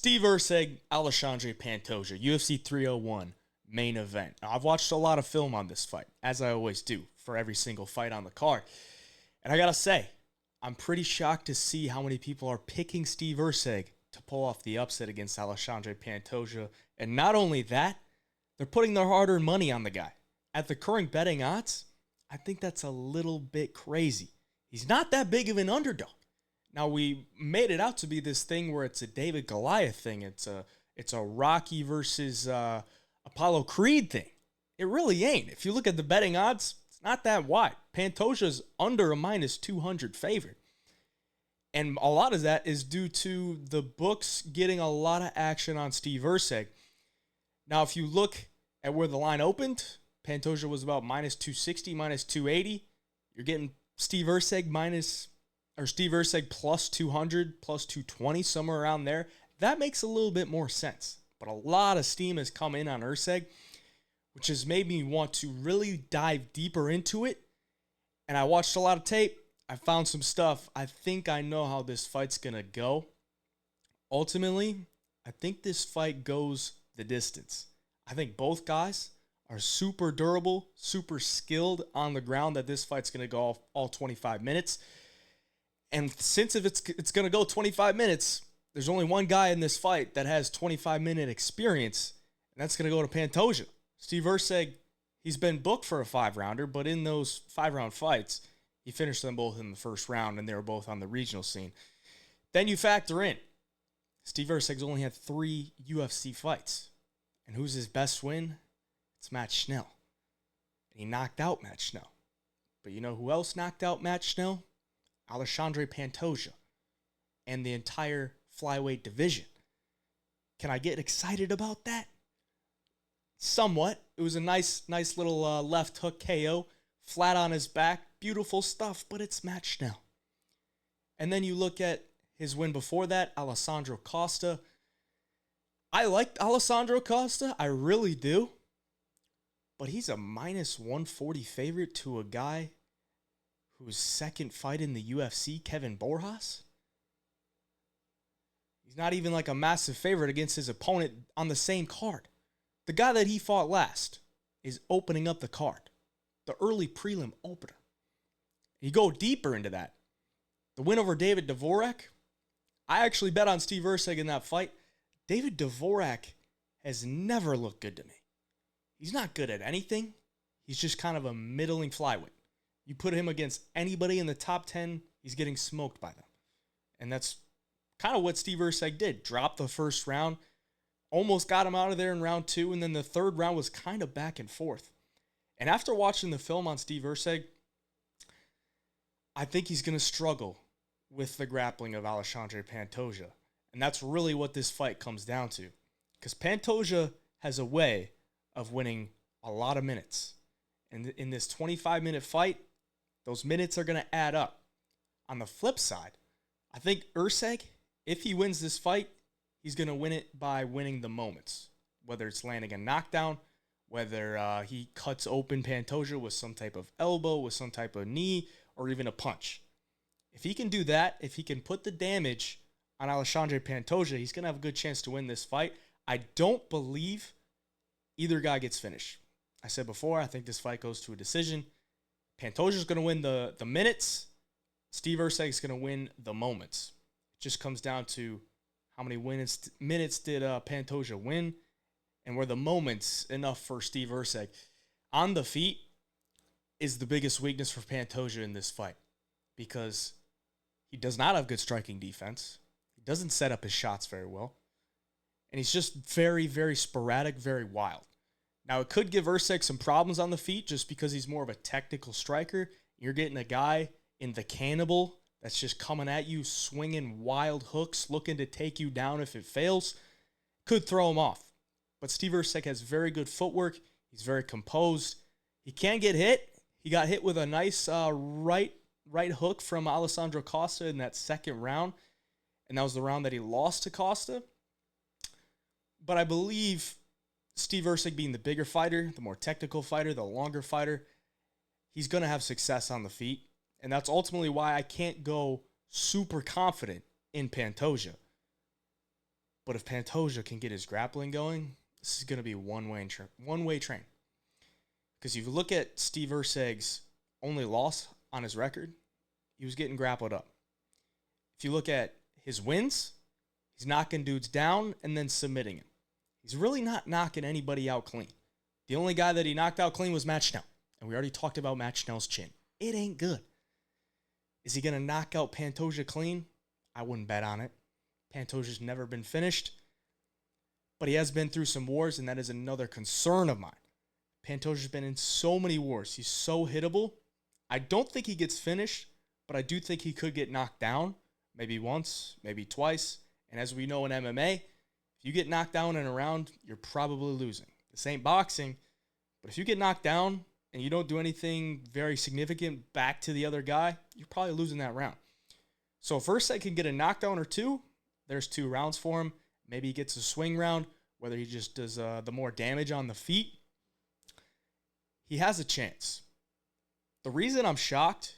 Steve Erceg, Alexandre Pantoja, UFC 301 main event. Now, I've watched a lot of film on this fight, as I always do, for every single fight on the card. And I gotta say, I'm pretty shocked to see how many people are picking Steve Erceg to pull off the upset against Alexandre Pantoja. And not only that, they're putting their hard-earned money on the guy. At the current betting odds, I think that's a little bit crazy. He's not that big of an underdog. Now, we made it out to be this thing where it's a David Goliath thing. It's a Rocky versus Apollo Creed thing. It really ain't. If you look at the betting odds, it's not that wide. Pantoja's under a minus 200 favorite. And a lot of that is due to the books getting a lot of action on Steve Erceg. Now, if you look at where the line opened, Pantoja was about minus 260, minus 280. You're getting Steve Erceg plus 200, plus 220, somewhere around there. That makes a little bit more sense. But a lot of steam has come in on Erceg, which has made me want to really dive deeper into it. And I watched a lot of tape. I found some stuff. I think I know how this fight's going to go. Ultimately, I think this fight goes the distance. I think both guys are super durable, super skilled on the ground, that this fight's going to go all 25 minutes. And since if it's going to go 25 minutes, there's only one guy in this fight that has 25-minute experience, and that's going to go to Pantoja. Steve Erceg, he's been booked for a 5-rounder, but in those 5-round fights, he finished them both in the first round, and they were both on the regional scene. Then you factor in, Steve Erceg's only had 3 UFC fights. And who's his best win? It's Matt Schnell. And he knocked out Matt Schnell. But you know who else knocked out Matt Schnell? Alexandre Pantoja and the entire flyweight division. Can I get excited about that? Somewhat. It was a nice little left hook KO, flat on his back, beautiful stuff, but it's Matt Schnell. And then you look at his win before that, Alessandro Costa. I liked Alessandro Costa, I really do. But he's a minus 140 favorite to a guy whose second fight in the UFC, Kevin Borjas. He's not even like a massive favorite against his opponent on the same card. The guy that he fought last is opening up the card. The early prelim opener. You go deeper into that. The win over David Dvorak. I actually bet on Steve Erceg in that fight. David Dvorak has never looked good to me. He's not good at anything. He's just kind of a middling flyweight. You put him against anybody in the top 10, he's getting smoked by them. And that's kind of what Steve Erceg did. Dropped the first round, almost got him out of there in round 2, and then the third round was kind of back and forth. And after watching the film on Steve Erceg, I think he's going to struggle with the grappling of Alexandre Pantoja. And that's really what this fight comes down to. Because Pantoja has a way of winning a lot of minutes. And in this 25-minute fight, those minutes are going to add up. On the flip side, I think Erceg, if he wins this fight, he's going to win it by winning the moments. Whether it's landing a knockdown, whether he cuts open Pantoja with some type of elbow, with some type of knee, or even a punch. If he can do that, if he can put the damage on Alexandre Pantoja, he's going to have a good chance to win this fight. I don't believe either guy gets finished. I said before, I think this fight goes to a decision. Pantoja's going to win the minutes. Steve Erceg's going to win the moments. It just comes down to how many minutes did Pantoja win, and were the moments enough for Steve Erceg. On the feet is the biggest weakness for Pantoja in this fight, because he does not have good striking defense. He doesn't set up his shots very well. And he's just very, very sporadic, very wild. Now, it could give Erceg some problems on the feet just because he's more of a technical striker. You're getting a guy in the cannibal that's just coming at you, swinging wild hooks, looking to take you down if it fails. Could throw him off. But Steve Erceg has very good footwork. He's very composed. He can get hit. He got hit with a nice right hook from Alessandro Costa in that second round. And that was the round that he lost to Costa. But I believe Steve Erceg, being the bigger fighter, the more technical fighter, the longer fighter, he's going to have success on the feet. And that's ultimately why I can't go super confident in Pantoja. But if Pantoja can get his grappling going, this is going to be a one-way train. Because if you look at Steve Erceg's only loss on his record, he was getting grappled up. If you look at his wins, he's knocking dudes down and then submitting him. He's really not knocking anybody out clean. The only guy that he knocked out clean was Matt Schnell. And we already talked about Matt Schnell's chin. It ain't good. Is he going to knock out Pantoja clean? I wouldn't bet on it. Pantoja's never been finished. But he has been through some wars, and that is another concern of mine. Pantoja's been in so many wars. He's so hittable. I don't think he gets finished, but I do think he could get knocked down. Maybe once, maybe twice. And as we know in MMA, if you get knocked down in a round, you're probably losing. This ain't boxing, but if you get knocked down and you don't do anything very significant back to the other guy, you're probably losing that round. So if Erceg can get a knockdown or two, there's 2 rounds for him. Maybe he gets a swing round, whether he just does the more damage on the feet. He has a chance. The reason I'm shocked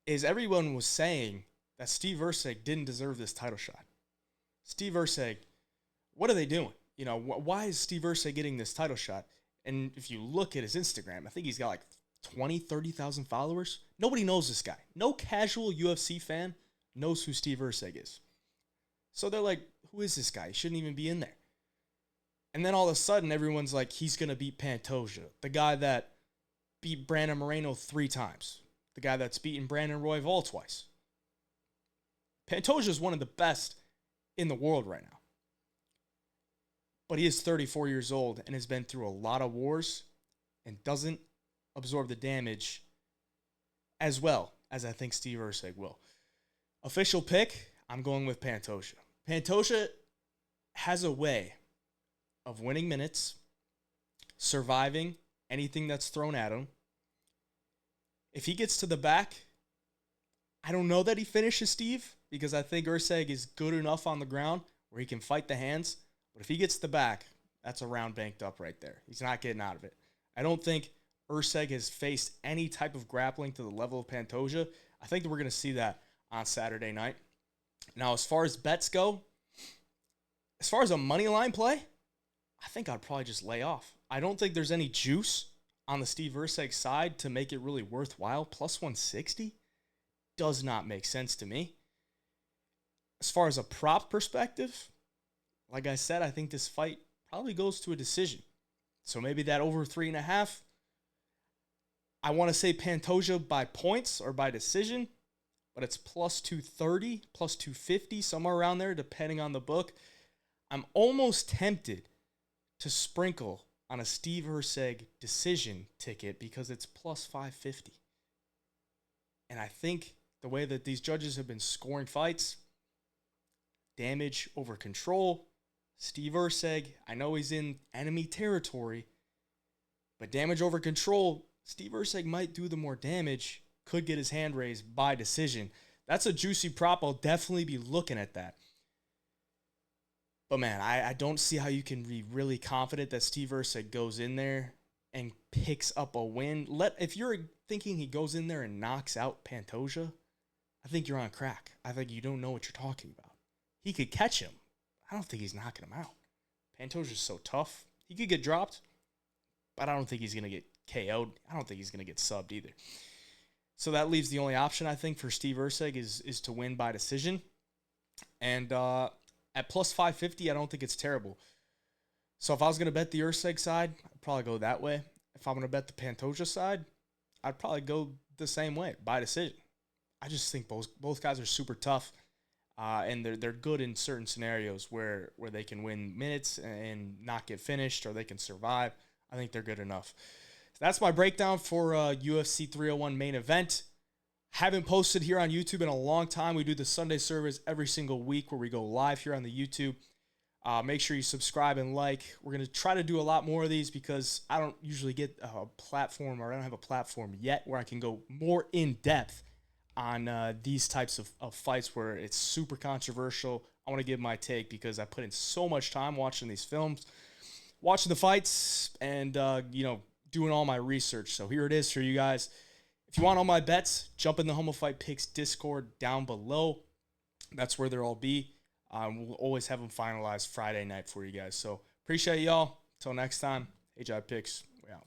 is everyone was saying that Steve Erceg didn't deserve this title shot. Steve Erceg, what are they doing? You know, why is Steve Erceg getting this title shot? And if you look at his Instagram, I think he's got like 20, 30,000 followers. Nobody knows this guy. No casual UFC fan knows who Steve Erceg is. So they're like, who is this guy? He shouldn't even be in there. And then all of a sudden, everyone's like, he's going to beat Pantoja, the guy that beat Brandon Moreno 3 times, the guy that's beaten Brandon Royval twice. Pantoja is one of the best in the world right now. But he is 34 years old and has been through a lot of wars and doesn't absorb the damage as well as I think Steve Erceg will. Official pick, I'm going with Pantoja. Pantoja has a way of winning minutes, surviving anything that's thrown at him. If he gets to the back, I don't know that he finishes Steve because I think Erceg is good enough on the ground where he can fight the hands. But if he gets to the back, that's a round banked up right there. He's not getting out of it. I don't think Erceg has faced any type of grappling to the level of Pantoja. I think that we're going to see that on Saturday night. Now, as far as bets go, as far as a money line play, I think I'd probably just lay off. I don't think there's any juice on the Steve Erceg side to make it really worthwhile. Plus 160 does not make sense to me. As far as a prop perspective, like I said, I think this fight probably goes to a decision. So maybe that over 3.5. I want to say Pantoja by points or by decision, but it's plus 230, plus 250, somewhere around there, depending on the book. I'm almost tempted to sprinkle on a Steve Erceg decision ticket because it's plus 550. And I think the way that these judges have been scoring fights, damage over control, Steve Erceg, I know he's in enemy territory, but damage over control, Steve Erceg might do the more damage, could get his hand raised by decision. That's a juicy prop. I'll definitely be looking at that. But man, I don't see how you can be really confident that Steve Erceg goes in there and picks up a win. If you're thinking he goes in there and knocks out Pantoja, I think you're on crack. I think you don't know what you're talking about. He could catch him. I don't think he's knocking him out. Pantoja's so tough. He could get dropped, but I don't think he's going to get KO'd. I don't think he's going to get subbed either. So that leaves the only option, I think, for Steve Erceg is to win by decision. And at plus 550, I don't think it's terrible. So if I was going to bet the Erceg side, I'd probably go that way. If I'm going to bet the Pantoja side, I'd probably go the same way, by decision. I just think both guys are super tough, and they're good in certain scenarios where they can win minutes and not get finished, or they can survive. I think they're good enough. So that's my breakdown for UFC 301 main event. Haven't posted here on YouTube in a long time. We do the Sunday service every single week where we go live here on the YouTube. Make sure you subscribe and like. We're going to try to do a lot more of these because I don't usually get a platform, or I don't have a platform yet where I can go more in depth on these types of fights where it's super controversial. I want to give my take because I put in so much time watching these films, watching the fights, and doing all my research. So here it is for you guys. If you want all my bets, jump in the Humble Fight Picks Discord down below. That's where they'll all be. We'll always have them finalized Friday night for you guys. So appreciate y'all. Till next time, Hey Jive Picks. We out.